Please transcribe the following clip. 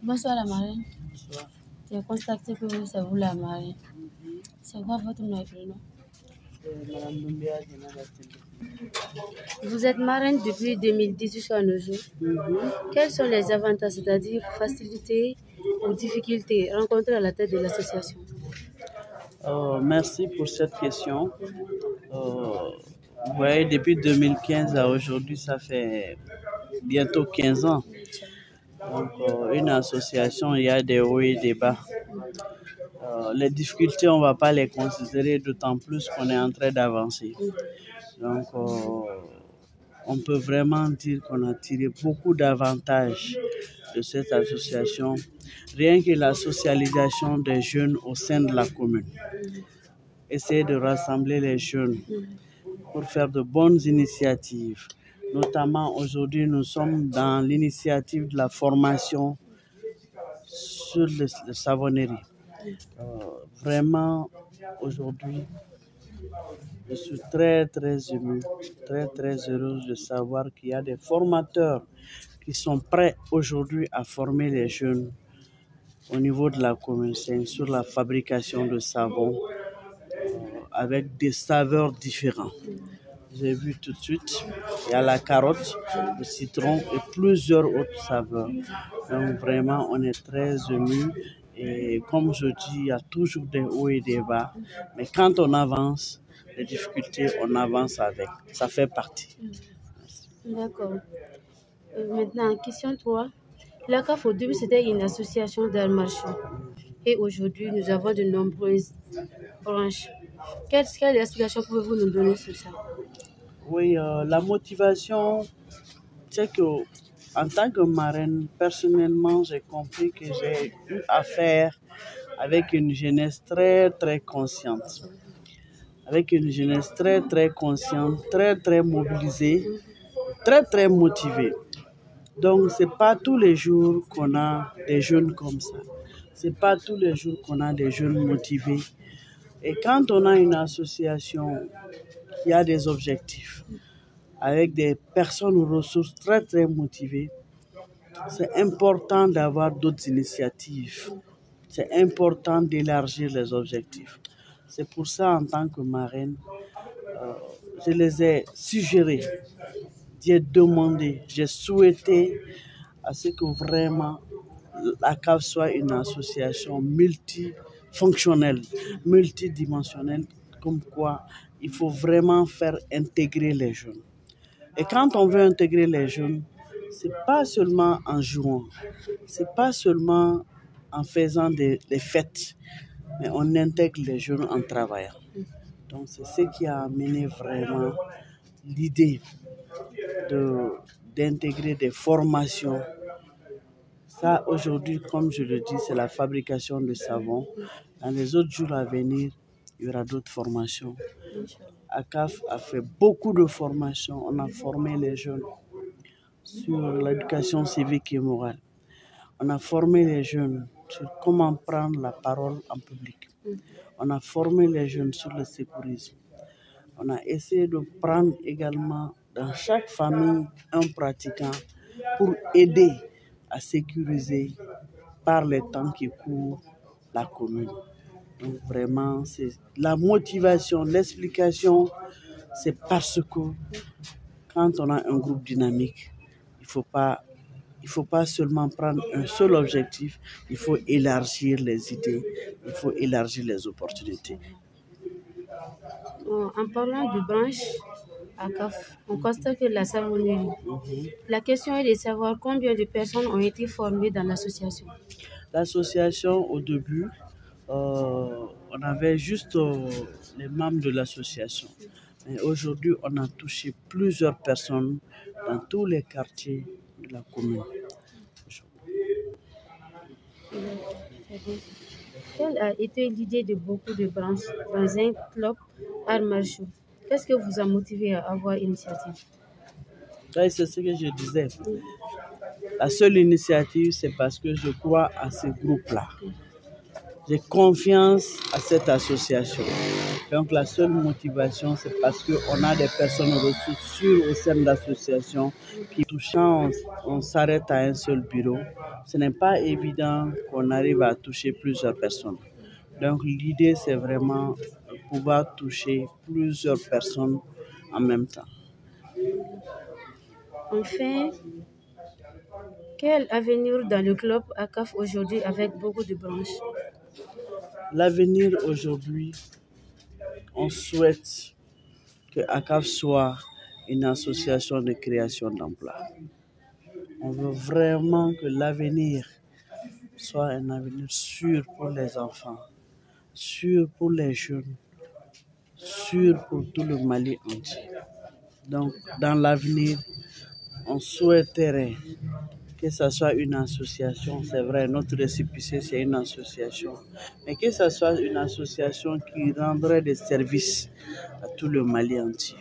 Bonsoir la marraine. Bonsoir. J'ai constaté que c'est vous la marraine. C'est quoi votre nom et prénom? C'est Madame Doumbia Djenabastille. Vous êtes marraine depuis 2010 jusqu'à nos jours. Quels sont les avantages, c'est-à-dire facilités ou difficultés rencontrées à la tête de l'association? Merci pour cette question. Vous voyez, depuis 2015 à aujourd'hui, ça fait bientôt 15 ans. Donc, une association, il y a des hauts et des bas. Les difficultés, on ne va pas les considérer, d'autant plus qu'on est en train d'avancer. Donc, on peut vraiment dire qu'on a tiré beaucoup d'avantages de cette association, rien que la socialisation des jeunes au sein de la commune. Essayer de rassembler les jeunes pour faire de bonnes initiatives. Notamment aujourd'hui, nous sommes dans l'initiative de la formation sur le savonnerie. Vraiment, aujourd'hui, je suis très ému, très heureuse de savoir qu'il y a des formateurs qui sont prêts aujourd'hui à former les jeunes au niveau de la commune sur la fabrication de savon avec des saveurs différentes. J'ai vu tout de suite, il y a la carotte, le citron et plusieurs autres saveurs. Donc vraiment, on est très émus. Et comme je dis, il y a toujours des hauts et des bas. Mais quand on avance, les difficultés, on avance avec. Ça fait partie. D'accord. Maintenant, question 3. La CAF, au début, c'était une association d'arts martiaux. Et aujourd'hui, nous avons de nombreuses branches. Quelle explication pouvez-vous nous donner sur ça? Oui, la motivation, c'est que en tant que marraine, personnellement, j'ai compris que j'ai eu affaire avec une jeunesse très consciente. Avec une jeunesse très consciente, très mobilisée, très motivée. Donc, ce n'est pas tous les jours qu'on a des jeunes comme ça. Ce n'est pas tous les jours qu'on a des jeunes motivés. Et quand on a une association qui a des objectifs, avec des personnes aux ressources très motivées, c'est important d'avoir d'autres initiatives. C'est important d'élargir les objectifs. C'est pour ça, en tant que marraine, je les ai suggérés, j'ai demandé, j'ai souhaité à ce que vraiment la CAF soit une association multifonctionnelle, multidimensionnelle, comme quoi il faut vraiment faire intégrer les jeunes. Et quand on veut intégrer les jeunes, ce n'est pas seulement en jouant, ce n'est pas seulement en faisant des fêtes, mais on intègre les jeunes en travaillant. Donc c'est ce qui a amené vraiment l'idée d'intégrer des formations. Ça, aujourd'hui, comme je le dis, c'est la fabrication de savon. Dans les autres jours à venir, il y aura d'autres formations. ACAF a fait beaucoup de formations. On a formé les jeunes sur l'éducation civique et morale. On a formé les jeunes sur comment prendre la parole en public. On a formé les jeunes sur le sécurisme. On a essayé de prendre également dans chaque famille un pratiquant pour aider à sécuriser par les temps qui courent la commune. Donc vraiment, c'est la motivation, l'explication, c'est parce que quand on a un groupe dynamique, il faut pas seulement prendre un seul objectif, il faut élargir les idées, il faut élargir les opportunités. En parlant de branche à CAF, on constate que la savonnerie. La question est de savoir combien de personnes ont été formées dans l'association. L'association, au début, on avait juste les membres de l'association. Mais aujourd'hui, on a touché plusieurs personnes dans tous les quartiers de la commune. Quelle a été l'idée de beaucoup de branches dans un club arts martiaux? Qu'est-ce que vous a motivé à avoir initiative? C'est ce que je disais. La seule initiative, c'est parce que je crois à ce groupe-là. J'ai confiance à cette association. Donc la seule motivation, c'est parce qu'on a des personnes ressources sûres au sein de l'association qui touchent. Quand on s'arrête à un seul bureau, ce n'est pas évident qu'on arrive à toucher plusieurs personnes. Donc l'idée, c'est vraiment de pouvoir toucher plusieurs personnes en même temps. Enfin, quel avenir dans le club ACAF aujourd'hui avec beaucoup de branches? L'avenir aujourd'hui, on souhaite que ACAF soit une association de création d'emplois. On veut vraiment que l'avenir soit un avenir sûr pour les enfants, sûr pour les jeunes, sûr pour tout le Mali entier. Donc, dans l'avenir, on souhaiterait que ce soit une association, c'est vrai, notre récépissé, c'est une association, mais que ce soit une association qui rendrait des services à tout le Mali entier.